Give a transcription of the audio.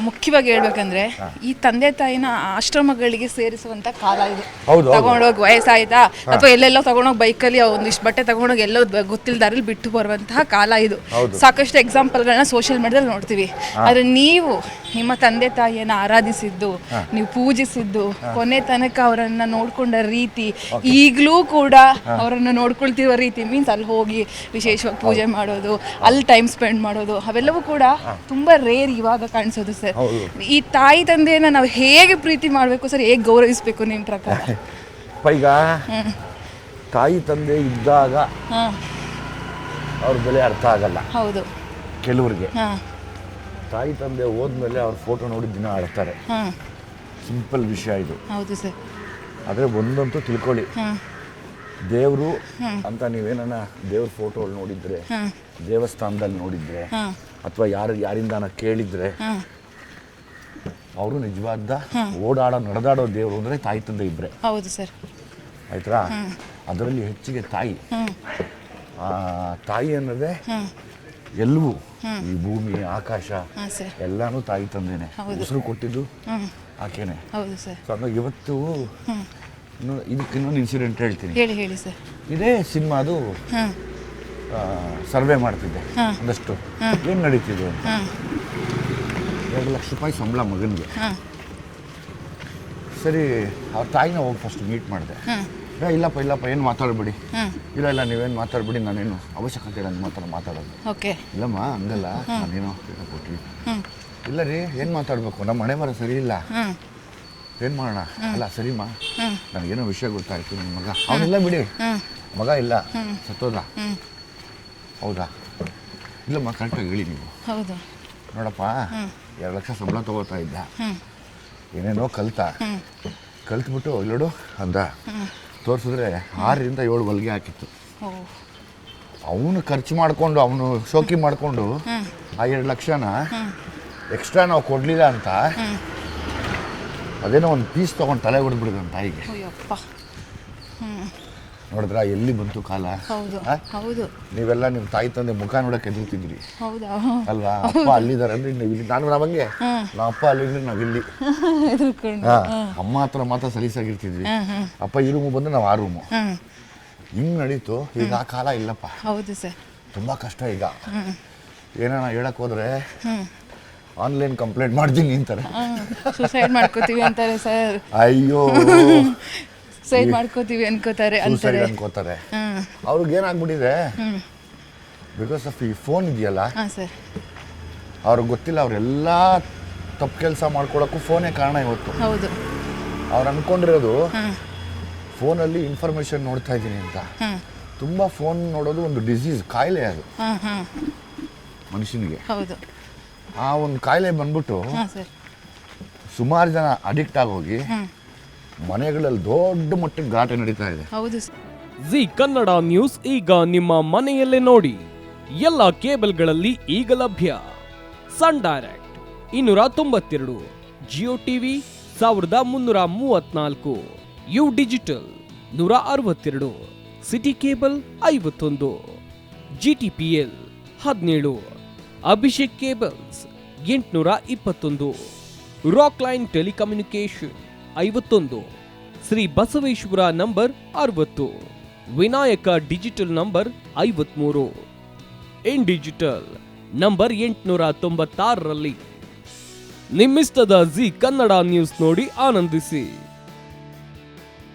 ಮುಖ್ಯವಾಗಿ ಹೇಳ್ಬೇಕಂದ್ರೆ ಈ ತಂದೆ ತಾಯಿನ ಆಶ್ರಮಗಳಿಗೆ ಸೇರಿಸುವಂತ ಕಾಲ ಇದು. ಹೌದು, ಹೌದು. ತಗೊಂಡೋಗಿ ವಯಸ್ಸಾಯ್ತಾ ಅಥವಾ ಎಲ್ಲೆಲ್ಲೋ ತಗೊಂಡೋಗಿ ಬೈಕಲ್ಲಿ ಒಂದಿಷ್ಟು ಬಟ್ಟೆ ತಗೊಂಡೋಗಿ ಎಲ್ಲೋ ಗೊತ್ತಿಲ್ದಾರಲ್ಲಿ ಬಿಟ್ಟು ಬರುವಂತಹ ಕಾಲ ಇದು. ಸಾಕಷ್ಟು ಎಕ್ಸಾಂಪಲ್ಗಳನ್ನ ಸೋಷಿಯಲ್ ಮೀಡಿಯಾದಲ್ಲಿ ನೋಡ್ತೀವಿ. ಆದ್ರೆ ನೀವು ನಿಮ್ಮ ತಂದೆ ತಾಯಿಯನ್ನ ಆರಾಧಿಸಿದ್ದು, ನೀವು ಪೂಜಿಸಿದ್ದು, ಕೊನೆ ತನಕ ಅವರನ್ನ ನೋಡ್ಕೊಂಡ ರೀತಿ, ಈಗಲೂ ಕೂಡ ಅವರನ್ನ ನೋಡ್ಕೊಳ್ತಿರೋ ರೀತಿ, ಮೀನ್ಸ್ ಅಲ್ಲಿ ಹೋಗಿ ವಿಶೇಷವಾಗಿ ಪೂಜೆ ಮಾಡೋದು, ಅಲ್ಲಿ ಟೈಮ್ ಸ್ಪೆಂಡ್ ಮಾಡೋದು, ಅವೆಲ್ಲವೂ ಕೂಡ ತುಂಬಾ ರೇರ್ ಇವಾಗ ಕಾಣಿಸೋದು ಸರ್. ಈ ತಾಯಿ ತಂದೆಯನ್ನ ನಾವು ಹೇಗೆ ಪ್ರೀತಿ ಮಾಡಬೇಕು ಸರ್, ಹೇಗೆ ಗೌರವಿಸಬೇಕು ನಿಮ್ಮ ಪ್ರಕಾರ? ಈಗ ತಾಯಿ ತಂದೆ ಇದ್ದಾಗ ಅವ್ರ ಬೆಲೆ ಅರ್ಥ ಆಗಲ್ಲ. ಹೌದು. ಕೆಲವ್ರಿಗೆ ತಾಯಿ ತಂದೆ ಹೋದ್ಮೇಲೆ ಅವ್ರ ಫೋಟೋ ನೋಡಿ ದಿನ ಆಡ್ತಾರೆ. ಸಿಂಪಲ್ ವಿಷಯ ಇದು. ಹೌದು ಸರ್. ಆದರೆ ಒಂದಂತೂ ತಿಳ್ಕೊಳ್ಳಿ, ದೇವರು ಅಂತ ನೀವೇನ ದೇವ್ರ ಫೋಟೋ ನೋಡಿದ್ರೆ, ದೇವಸ್ಥಾನದಲ್ಲಿ ನೋಡಿದ್ರೆ, ಅಥವಾ ಯಾರಿಂದಾನ ಕೇಳಿದ್ರೆ, ಅವರು ನಿಜವಾದ ನಡೆದಾಡೋ ದೇವರು ಅಂದರೆ ತಾಯಿ ತಂದೆ ಇಬ್ಬರೇ. ಹೌದು ಸರ್. ಆಯ್ತಾ? ಅದರಲ್ಲಿ ಹೆಚ್ಚಿಗೆ ತಾಯಿ. ತಾಯಿ ಅನ್ನೋದೇ ಎಲ್ಲವೂ, ಈ ಭೂಮಿ ಆಕಾಶ ಎಲ್ಲಾನು ತಾಯಿ ತಂದೆನೆ. ಉಸಿರು ಕೊಟ್ಟಿದ್ದು ಆಕೆನೆ. ಸೊ ಇವತ್ತು ಇದಕ್ಕೆ ಇನ್ನೊಂದು ಇನ್ಸಿಡೆಂಟ್ ಹೇಳ್ತೀನಿ. ಹೇಳಿ ಸರ್. ಇದೇ ಸಿನಿಮಾದು ಸರ್ವೆ ಮಾಡ್ತಿದ್ದೆ ಒಂದಷ್ಟು ಏನು ನಡೀತಿದೆ ಅಂತ. 2 ಲಕ್ಷ ರೂಪಾಯಿ ಸಂಬಳ ಮಗನಿಗೆ. ಸರಿ, ಅವ್ರ ತಾಯಿನ ಹೋಗಿ ಫಸ್ಟ್ ಮೀಟ್ ಮಾಡಿದೆ. ಇಲ್ಲಪ್ಪ ಏನು ಮಾತಾಡಬೇಡಿ. ಇಲ್ಲ ನೀವೇನು ಮಾತಾಡ್ಬೇಡಿ, ನಾನೇನು ಅವಶ್ಯಕತೆ ಇಲ್ಲ ಮಾತ್ರ ಮಾತಾಡೋದು. ಇಲ್ಲಮ್ಮ ಹಂಗಲ್ಲ, ನಾನೇನೋ ಕೊಟ್ಟಿ. ಇಲ್ಲ ರೀ, ಏನು ಮಾತಾಡಬೇಕು, ನಮ್ಮ ಮನೆ ಬರೋ ಸರಿ ಇಲ್ಲ, ಏನು ಮಾಡೋಣ? ಅಲ್ಲ ಸರಿಮ್ಮ, ನನಗೇನೋ ವಿಷಯ ಗೊತ್ತಾಯ್ತು, ನಿಮ್ಮ ಮಗ ಅವನಿಲ್ಲ ಬಿಡಿ, ಮಗ ಇಲ್ಲ, ಸತ್ತೋದ. ಹೌದಾ? ಇಲ್ಲಮ್ಮ ಕರೆಕ್ಟಾಗಿ ಹೇಳಿ ನೀವು. ನೋಡಪ್ಪ, 2 ಲಕ್ಷ ಸಂಬಳ ತಗೋತಾ ಇದ್ದ, ಏನೇನೋ ಕಲ್ತ್ಬಿಟ್ಟು ಇಲ್ಲೋಡು ಅಂದ. ತೋರಿಸಿದ್ರೆ 6ರಿಂದ 7 ಹೊಲಿಗೆ ಹಾಕಿತ್ತು. ಅವನು ಖರ್ಚು ಮಾಡಿಕೊಂಡು, ಅವನು ಶೋಕಿ ಮಾಡಿಕೊಂಡು ಆ 2 ಲಕ್ಷನ ಎಕ್ಸ್ಟ್ರಾ ನಾವು ಕೊಡಲಿಲ್ಲ ಅಂತ ಅದೇನೋ ಒಂದು ಪೀಸ್ ತೊಗೊಂಡು ತಲೆ ಹೊಡೆದ್ಬಿಡಿದ ನಮ್ಮ ತಾಯಿಗೆ. ನೋಡಿದ್ರ ಎಲ್ಲಿ ಬಂತು ಕಾಲ? ನೀವೆಲ್ಲ ನಿಮ್ಮ ತಾಯಿ ತಂದೆ ಮುಖ ನೋಡಕ್ಕೆ ಎದುರ್ತಿದ್ರಿ ಅಲ್ವಾ? ಅಪ್ಪ ಅಲ್ಲಿದ್ದಾರೆ ಅಂದ್ರೆ ನೀವು ಇಲ್ಲಿ, ನಾನು ನಾವಂಗೆ, ನಮ್ಮ ಅಪ್ಪ ಅಲ್ಲಿದ್ರೆ ನಾವಿಲ್ಲಿ. ಅಮ್ಮ ಹತ್ರ ಮಾತ್ರ ಸಲೀಸಾಗಿರ್ತಿದ್ವಿ, ಅಪ್ಪ ಈ ರೂಮು ಬಂದು ನಾವು ಆ ರೂಮು. ಹಿಂಗೆ ನಡೀತು. ಈಗ ಆ ಕಾಲ ಇಲ್ಲಪ್ಪ. ತುಂಬಾ ಕಷ್ಟ. ಈಗ ಏನಾನ ಹೇಳಕ್ ಹೋದ್ರೆ ಆನ್ಲೈನ್ ಕಂಪ್ಲೇಂಟ್ ಮಾಡ್ತೀನಿ ಅಂತಾರೆ, ಸುಸೈಡ್ ಮಾಡ್ಕೋತೀವಿ ಅಂತಾರೆ ಸರ್. ಅಯ್ಯೋ, ಸೈಡ್ ಮಾಡ್ಕೋತೀವಿ ಅನ್ಕೋತಾರೆ. ಅವ್ರಿಗೆ ಏನಾಗ್ಬಿಟ್ಟಿದೆ, ಬಿಕಾಸ್ ಆಫ್ ಈ ಫೋನ್ ಇದೆಯಲ್ಲ, ಅವ್ರಿಗೆ ಗೊತ್ತಿಲ್ಲ ಅವರೆಲ್ಲ ತಪ್ಪು ಕೆಲಸ ಮಾಡ್ಕೊಳಕ್ಕೂ ಫೋನೇ ಕಾರಣ ಇವತ್ತು. ಅವ್ರು ಅನ್ಕೊಂಡಿರೋದು ಫೋನಲ್ಲಿ ಇನ್ಫಾರ್ಮೇಶನ್ ನೋಡ್ತಾ ಇದ್ದೀನಿ ಅಂತ. ತುಂಬಾ ಫೋನ್ ನೋಡೋದು ಒಂದು ಡಿಸೀಸ್, ಕಾಯಿಲೆ ಅದು ಮನುಷ್ಯನಿಗೆ. ಆ ಒಂದು ಕಾಯಿಲೆ ಬಂದ್ಬಿಟ್ಟು ಸುಮಾರು ಜನ ಅಡಿಕ್ಟ್ ಆಗೋಗಿ ಮನೆಗಳಲ್ಲಿ ದೊಡ್ಡ ಮಟ್ಟಿಗೆ ಘಾಟೆ ನಡೀತಾ ಇದೆ. ಜಿ ಕನ್ನಡ ನ್ಯೂಸ್ ಈಗ ನಿಮ್ಮ ಮನೆಯಲ್ಲೇ ನೋಡಿ. ಎಲ್ಲ ಕೇಬಲ್ಗಳಲ್ಲಿ ಈಗ ಲಭ್ಯ. Sun Direct 292, Jio TV 1334, U Digital 162, city cable 51, GTPL 17, Abhishek cables 821, rock line telecommunication 51, Shri Basaveshwara number 60, Vinayaka digital number 53, in digital number 896ರಲ್ಲಿ. ನಿಮ್ಮಿಸ್ತದ ಜಿ ಕನ್ನಡ ನ್ಯೂಸ್ ನೋಡಿ ಆನಂದಿಸಿ.